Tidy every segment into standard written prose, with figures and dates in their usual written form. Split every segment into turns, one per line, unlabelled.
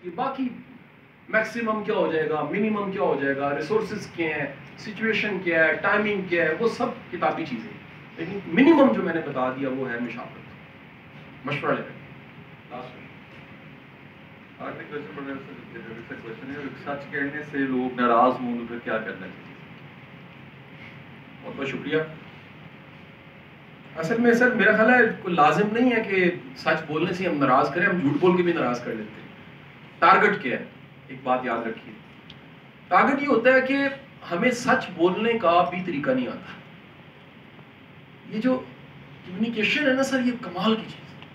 کہ باقی میکسیمم کیا ہو جائے گا، منیمم کیا ہو جائے گا، ریسورسز کیا ہیں، سچویشن کیا ہے، ٹائمنگ کیا ہے، وہ سب کتابی چیزیں ہیں. لیکن منیمم جو میں نے بتا دیا وہ ہے مشاورت، مشورہ لے کر.
سچ کہنے سے لوگ ناراض ہوں تو پھر کیا کرنا چاہیے؟
بہت بہت شکریہ. اصل میں سر میرا خیال ہے کوئی لازم نہیں ہے کہ سچ بولنے سے ہم ناراض کریں، ہم جھوٹ بول کے بھی ناراض کر لیتے ہیں. ٹارگٹ کیا ہے؟ ایک بات یاد رکھیے، ٹارگٹ یہ ہوتا ہے کہ ہمیں سچ بولنے کا بھی طریقہ نہیں آتا. یہ جو کمیونیکیشن ہے نا سر، یہ کمال کی چیز ہے.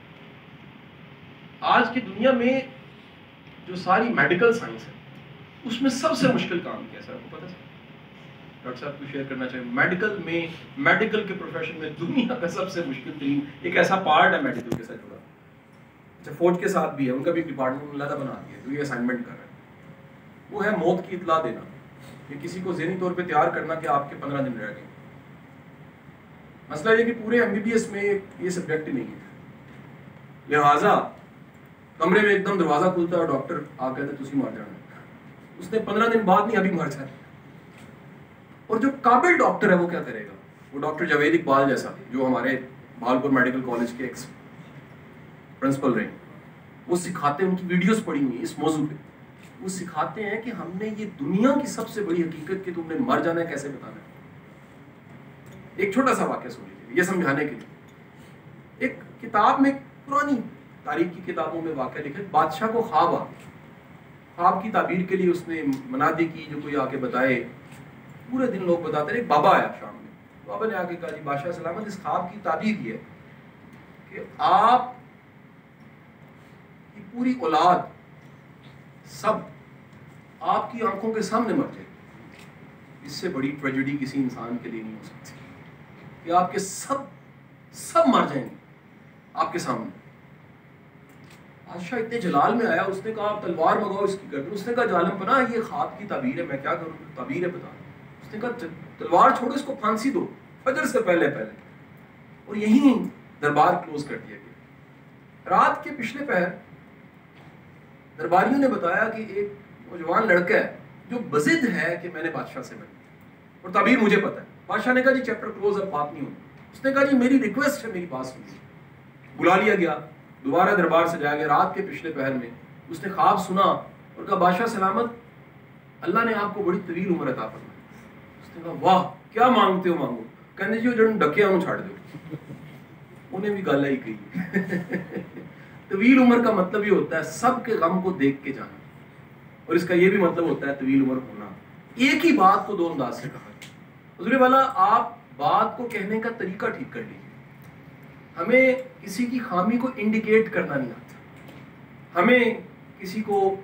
آج کی دنیا میں جو ساری میڈیکل سائنس ہے اس میں سب سے مشکل کام کیا ہے سر، آپ کو پتا ہے؟ ڈاکٹر صاحب کو شیئر کرنا چاہیے. میڈیکل کے پروفیشن میں دنیا کا سب سے مشکل ترین ایک ایسا پارٹ ہے میڈیکل کے ساتھ جڑا. اچھا فوج کے ساتھ بھی ہے، ان کا بھی ڈپارٹمنٹ علیحدہ بنا دیا جو یہ اسائنمنٹ کر رہے ہیں. وہ ہے موت کی اطلاع دینا، کہ کسی کو ذہنی طور پہ تیار کرنا کہ آپ کے 15 دن رہ گئے. مسئلہ یہ کہ پورے MBBS میں یہ سبجیکٹ ہی نہیں ہے، لہٰذا کمرے میں ایک دم دروازہ کھلتا ہے اور ڈاکٹر آ کہتے تسی مر جانا. اس نے 15 دن بعد نہیں، ابھی مر جائے. اور جو قابل ڈاکٹر ہے وہ کیا کرے گا؟ وہ ڈاکٹر جاوید اقبال جیسا جو ہمارے بھاگلپور میڈیکل کالج کے ایکس پرنسپل رہے، وہ سکھاتے ہیں، ان کی ویڈیوز پڑی ہوئی ہیں اس موضوع پہ. وہ سکھاتے ہیں کہ ہم نے یہ دنیا کی سب سے بڑی حقیقت کہ تم نے مر جانا ہے کیسے بتانا ہے. ایک چھوٹا سا واقعہ سن لیجیے یہ سمجھانے کے لیے. ایک کتاب میں، پرانی تاریخ کی کتابوں میں واقعہ لکھا ہے، بادشاہ کو خواب آ، خواب کی تعبیر کے لیے اس نے منادی کی جو کوئی آ کے بتائے. پورے دن لوگ بتاتے رہے. ایک بابا آیا شام میں، بابا نے آ کے کہا جی بادشاہ سلامت، اس خواب کی تعبیر یہ ہے کہ آپ کی پوری اولاد سب آپ کی آنکھوں کے سامنے مر جائے. اس سے بڑی ٹریجڈی کسی انسان کے لیے نہیں ہو سکتی کہ آپ کے سب مر جائیں گے آپ کے سامنے. بادشاہ اتنے جلال میں آیا، اس نے کہا آپ تلوار منگاؤ اس کی گردن. اس نے کہا جالم پناہ یہ خواب کی تعبیر ہے، میں کیا کروں؟ تعبیر ہے بتا. اس نے کہا تلوار چھوڑو، اس کو پھانسی دو فجر سے پہلے. اور یہیں دربار کلوز کر دیا گیا. رات کے پچھلے پہر درباریوں نے بتایا کہ ایک نوجوان لڑکا ہے جو بضد ہے کہ میں نے بادشاہ سے ملنا، اور تعبیر مجھے پتا ہے. بادشاہ نے کہا جی چیپٹر کلوز، اب بات نہیں ہوگی. اس نے کہا جی میری ریکویسٹ ہے، میری بات سنیے. بلا لیا گیا، دوبارہ دربار سے جایا گیا. رات کے پچھلے پہر میں اس نے خواب سنا اور کہا بادشاہ سلامت، اللہ نے آپ کو بڑی طویل عمر عطا فرمائی. اس نے کہا واہ، کیا مانگتے ہو مانگو. کہنے جی وہ جن ڈکیا انہوں چھاڑ دو. انہیں بھی گل ہی کہی. طویل عمر کا مطلب یہ ہوتا ہے سب کے غم کو دیکھ کے جانا، اور اس کا یہ بھی مطلب ہوتا ہے طویل عمر ہونا. ایک ہی بات کو دو انداز سے کہا. حضور والا آپ بات کو کہنے کا طریقہ ٹھیک کر لیجیے. ہمیں کسی کی خامی کو انڈیکیٹ کرنا نہیں آتا، ہمیں کسی کو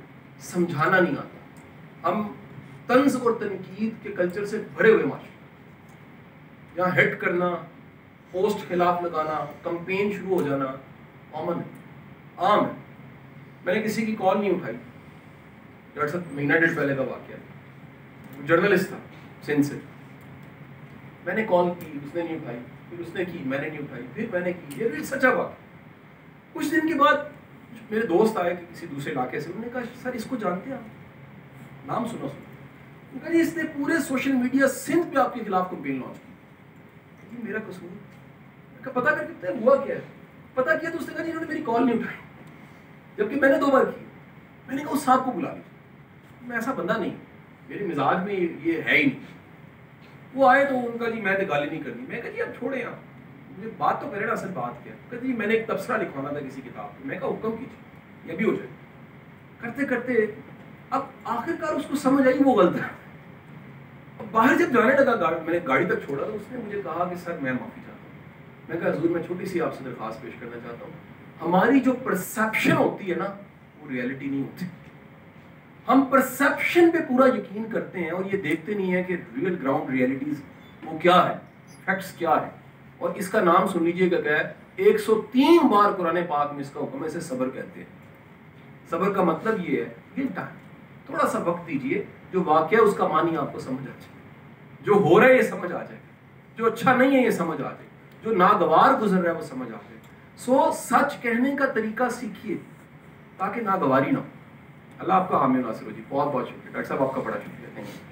سمجھانا نہیں آتا. ہم طنز اور تنقید کے کلچر سے بھرے ہوئے معاشرے، جہاں ہٹ کرنا، پوسٹ خلاف لگانا، کمپین شروع ہو جانا کامن ہے، عام ہے. میں نے کسی کی کال نہیں اٹھائی. ڈاکٹر صاحب مہینہ ڈیڑھ پہلے کا واقعہ ہے، جرنلسٹ تھا سندھ سے. میں نے کال کی، اس نے نہیں اٹھائی. پھر اس نے کی، میں نے نہیں اٹھائی. پھر میں نے کی. یہ بھی سچا واقعہ. کچھ دن کے بعد میرے دوست آئے کہ کسی دوسرے علاقے سے. انہوں نے کہا سر اس کو جانتے ہیں آپ؟ نام سنا. انہوں نے کہا جی اس نے پورے سوشل میڈیا سندھ پہ آپ کے خلاف کمپین لانچ کی. یہ میرا قصور. میں کہا پتا کر کے ہوا کیا ہے؟ پتا کیا تو اس نے کہا جی انہوں نے میری کال نہیں اٹھائی، جبکہ میں نے 2 بار کی. میں نے کہا اس صاحب کو بلا لیجیے، میں ایسا بندہ نہیں، میرے مزاج میں یہ ہے ہی نہیں. وہ آئے تو ان کا جی میں تو گالی نہیں کرنی. میں کہا جی اب چھوڑیں آپ، مجھے بات تو کریں نا، اصل بات کیا. کہتے جی میں نے ایک تبصرہ لکھوانا تھا کسی کتاب پہ. میں کہا حکم کیجیے، یہ بھی ہو جائے. کرتے کرتے اب آخر کار اس کو سمجھ آئی وہ غلط ہے. اب باہر جب جانے لگا، میں نے گاڑی تک چھوڑا تو اس نے مجھے کہا کہ سر میں معافی چاہتا ہوں. میں کہا حضور میں چھوٹی سی آپ سے درخواست پیش کرنا چاہتا ہوں. ہماری جو پرسیپشن ہوتی ہے نا وہ ریئلٹی نہیں ہوتی. ہم پرسیپشن پہ پورا یقین کرتے ہیں اور یہ دیکھتے نہیں ہیں کہ ریئل گراؤنڈ ریئلٹیز وہ کیا ہے، فیکٹس کیا ہے. اور اس کا نام سن لیجئے گا، کہ 103 بار قرآن پاک میں اس کا حکم ہے، اسے صبر کہتے ہیں. صبر کا مطلب یہ ہے گیو ٹائم، تھوڑا سا وقت دیجئے، جو واقعہ اس کا معنی آپ کو سمجھ آ جائے، جو ہو رہا ہے یہ سمجھ آ جائے، جو اچھا نہیں ہے یہ سمجھ آ جائے، جو ناگوار گزر رہا ہے وہ سمجھ آ جائے. سو سچ کہنے کا طریقہ سیکھیے تاکہ ناگواری نہ ہو. اللہ آپ کا حامی و ناصر ہو جی. بہت بہت شکریہ ڈاکٹر صاحب, آپ کا بڑا شکریہ. Thank you.